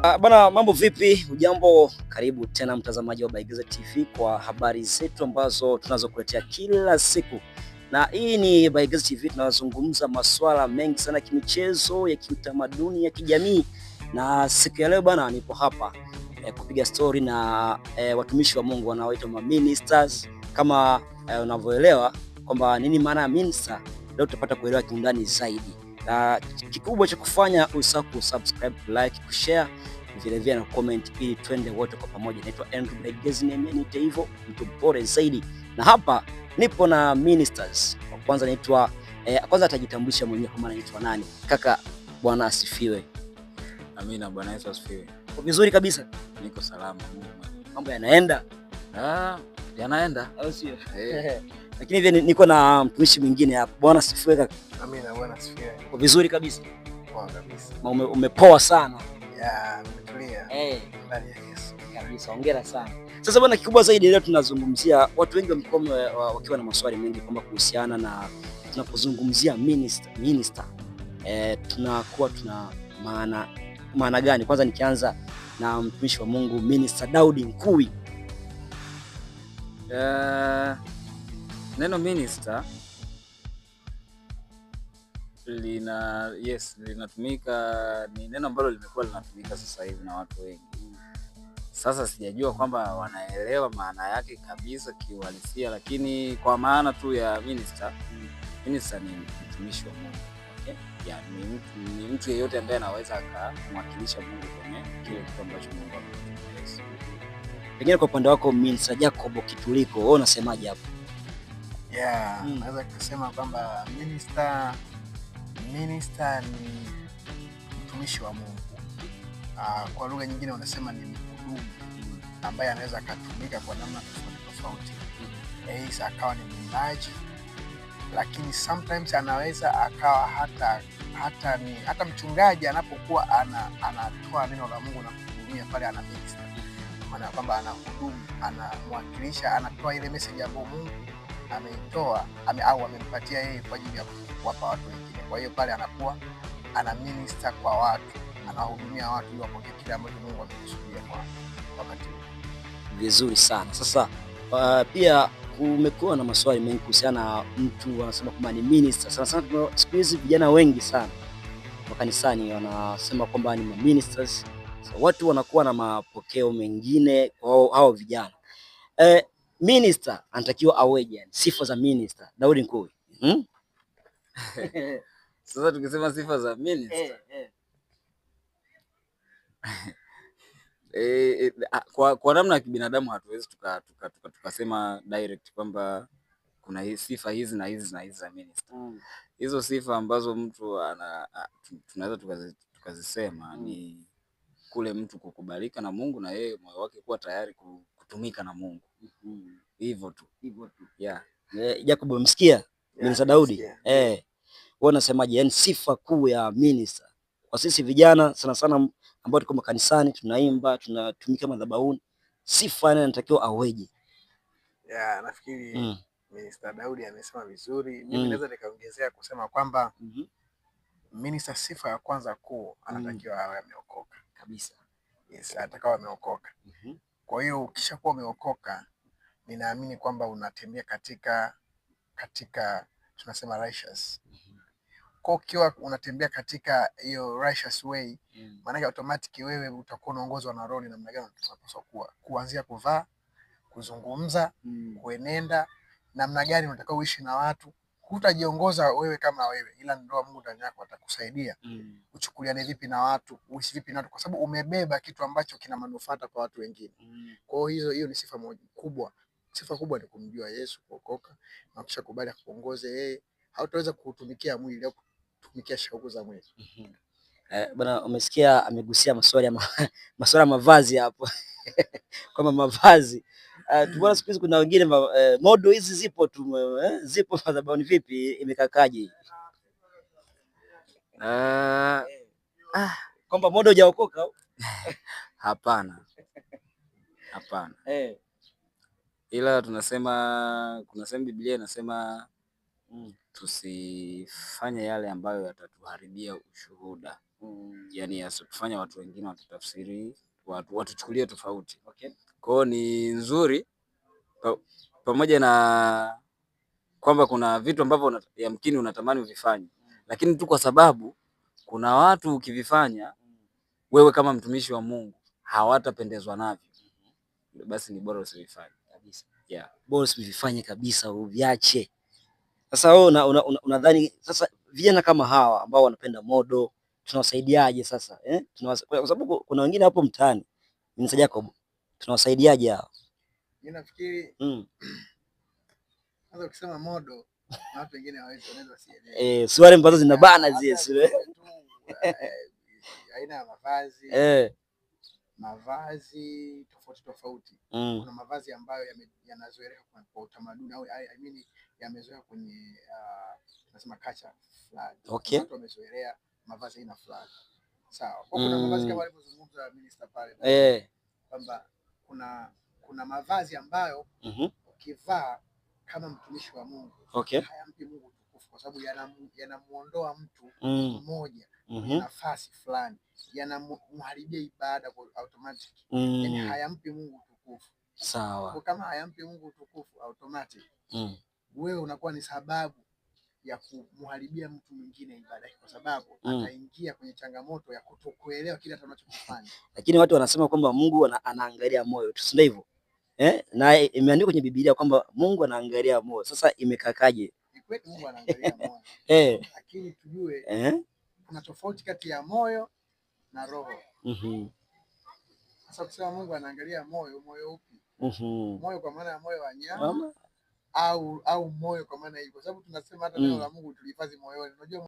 Bana, mambo vipi? Ujambo, karibu tena mtazamaji wa Baigiza TV kwa habari zetu ambazo tunazokuletea kila siku, na hii ni Baigiza TV. Tunazungumza masuala mengi sana ya kimichezo, ya kiutamaduni, ya kijamii, na siku ya leo bana, nipo hapa kupiga story na watumishi wa Mungu wanaoitwa ministers. Kama unavyoelewa kwamba nini maana ya minister, leo tutapata kuelewa kiundani zaidi. Kikubwa cha kufanya usahau kusubscribe, like, kushare vile na comment ili twende wote kwa pamoja. Naitwa Andrew Baigiza, niite hivyo, mtu bora zaidi. Na hapa nipo na ministers. Kwanza naitwa kwanza atajitambulisha mwenyewe kama anaitwa nani. Kaka, Bwana asifiwe. Amina, Bwana Yesu asifiwe. Uko vizuri kabisa? Niko salama. Mambo yanaenda? Yanaenda. Au sio? Lakini hivi niko na mtumishi mwingine hapa. Bwana asifiwe kaka. Amina, Bwana asifiwe. Uko vizuri kabisa? Poa kabisa. Umepoa sana. Nimetulia. Ndani ya Yesu. Kabisa, hongera sana. Sasa bwana, kikubwa zaidi leo tunazungumzia, watu wengi wamekuwa wakiwa na maswali mengi kwamba kuhusiana na tunapozungumzia minister. Tunakuwa tuna maana gani? Kwanza nikianza na mtumishi wa Mungu Minister Daudi Nkui. Neno minister linatumika, ni neno ambalo limekuwa linatumika sasa hivi na watu wengi. Sasa sijajua kwamba wanaelewa maana yake kabisa kiuhalisia, lakini kwa maana tu ya minister ni mtumishi wa Mungu. Ni mtu yeyote ambaye anaweza akamwakilisha Mungu kwenye kile kitu ambacho Mungu amemwelekeza. Pengine kwa upande wako Minister Jacob Kituliko, wewe unasemaje hapo? Naweza kusema kwamba minister ni mtumishi wa Mungu. Kwa lugha nyingine unasema ni mhudumu ambaye anaweza akatumika kwa namna tofauti. Aidha akawa ni mwimbaji, lakini sometimes anaweza akawa hata mchungaji anapokuwa anatoa neno la Mungu na kuhudumia pale, ana minister. Maana kwamba anahudumu, anamwakilisha, anatoa ile message ambayo Mungu ameitoa au amempatia yeye kwa ajili ya kuwapa watu wengine. Kwa hiyo pale anakuwa ana minister kwa watu, anahudumia watu ili wapokee kile ambacho Mungu amekusudia kwa wakati huo. Vizuri sana. Sasa pia kumekuwa na maswali mengi kuhusiana na mtu anasema kwamba ni minister. Sana siku hizi vijana wengi sana wa kanisani wanasema kwamba ni ministers. So watu wanakuwa na mapokeo mengine kwa hao vijana. Minister anatakiwa aweje? Sifa za minister Daudi Nkui. Sasa tukisema sifa za minister kwa namna ya kibinadamu hatuwezi tukasema direct kwamba kuna sifa hizi na hizi na hizi za minister. Hizo sifa ambazo mtu tunaweza tukazisema ni kule mtu kukubalika na Mungu na yeye moyo wake kuwa tayari kutumika na Mungu. Hivyo tu. Jacob, umemsikia Minister Daudi? Wewe unasemaje? Yaani sifa kuu ya minister kwa sisi vijana sana sana ambao tuko makanisani, tunaimba, tunatumika madhabahuni, sifa anatakiwa aweje? Nafikiri Minister Daudi amesema vizuri. Mimi naweza nikaongezea kusema kwamba minister, sifa ya kwanza kuu, anatakiwa awe ameokoka kabisa. Atakawa ameokoka. Kwa hiyo ukishakuwa umeokoka, ninaamini kwamba unatembea katika tunasema righteous. Kwa ukiwa unatembea katika hiyo righteous way, maana yake automatic wewe utakuwa unaongozwa na roho namna gani unapaswa kuwa, kuanzia kuvaa, kuzungumza, kuenenda, namna gani unataka uishi na watu. Hutajiongoza wewe kama wewe, ila ndio Mungu ndani yako atakusaidia uchukuliane vipi na watu, uishi vipi na watu, kwa sababu umebeba kitu ambacho kina manufaa kwa watu wengine. Kwa hiyo ni sifa moja kubwa. Sifa kubwa ni kumjua Yesu, kuokoka, na kisha kubali kuongoze yeye. Hautaweza kutumikia mwili au kutumikia shauku za mwili. Bwana, umesikia amegusia masuala ya mavazi hapo. Kama mavazi tumeona siku hizi kuna wengine model hizi zipo madhabahuni. Vipi, imekakaje? Kwamba model hujaokoka? Hapana. Ila tunasema, kuna sehemu Biblia inasema tusifanye yale ambayo yatatuharibia ushuhuda. Yani yasitufanye watu wengine watutafsiri, watuchukulie tofauti. Okay. Kwa hiyo ni nzuri pamoja na kwamba kuna vitu ambavyo yamkini unatamani uvifanye, lakini tu kwa sababu kuna watu ukivifanya wewe kama mtumishi wa Mungu hawatapendezwa navyo, basi ni bora usivifanye kabisa. Yeah. Bora usivifanye kabisa, uviache. Sasa wewe unadhani sasa vijana kama hawa ambao wanapenda modo tunawasaidiaje sasa kwa sababu kuna wengine hapo mtaani, Mr. Jacob, tunawasaidiaje hao? Mimi nafikiri kwanza ukisema modo na watu wengine wanaweza sielewe. Suruali ambazo zinabana zile aina ya mavazi tofauti. Kuna mavazi ambayo yanazoeleka kwa utamaduni au I mean yamezoea kwenye tunasema culture fulani. Okay. Watu wamezoelea mavazi aina fulani. Sawa. Kwa kuna mavazi kama alivyozungumza minister pale. Kwamba kuna mavazi ambayo ukivaa kama mtumishi wa Mungu, okay, hayampi Mungu tukufu kwa sababu yanamuondoa mtu mmoja nafasi fulani, yanamharibia ibada kwa automatic. Yani hayampi Mungu tukufu. Sawa. Kwa kama hayampi Mungu tukufu automatic, wewe unakuwa ni sababu ya kumharibia mtu mwingine ibada kwa sababu ataingia kwenye changamoto ya kutokuelewa kile atakachokifanya. Lakini watu wanasema kwamba Mungu anaangalia moyo tu, si ndivyo? Na imeandikwa kwenye Biblia kwamba Mungu anaangalia moyo. Sasa imekakaje? Ni kweli Mungu anaangalia moyo. Lakini tujue kuna tofauti kati ya moyo na roho. Sasa kusema Mungu anaangalia moyo, moyo upi? Moyo kwa maana ya moyo wa nyama au moyo kwa maana hiyo, kwa sababu tunasema hata neno la Mungu tulihifadhi moyoni. Unajua